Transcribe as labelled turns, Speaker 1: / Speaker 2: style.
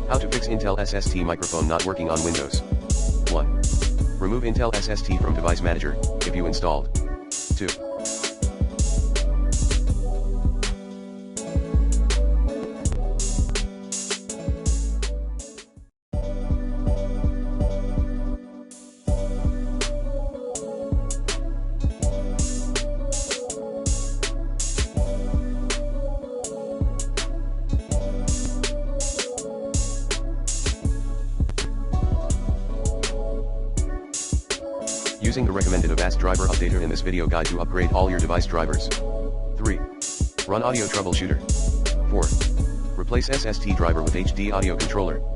Speaker 1: How to fix Intel SST microphone not working on Windows. 1. Remove Intel SST from Device Manager, if you installed. 2. Using the recommended Avast driver updater in this video guide to upgrade all your device drivers. 3. Run audio troubleshooter. 4. Replace SST driver with HD audio controller.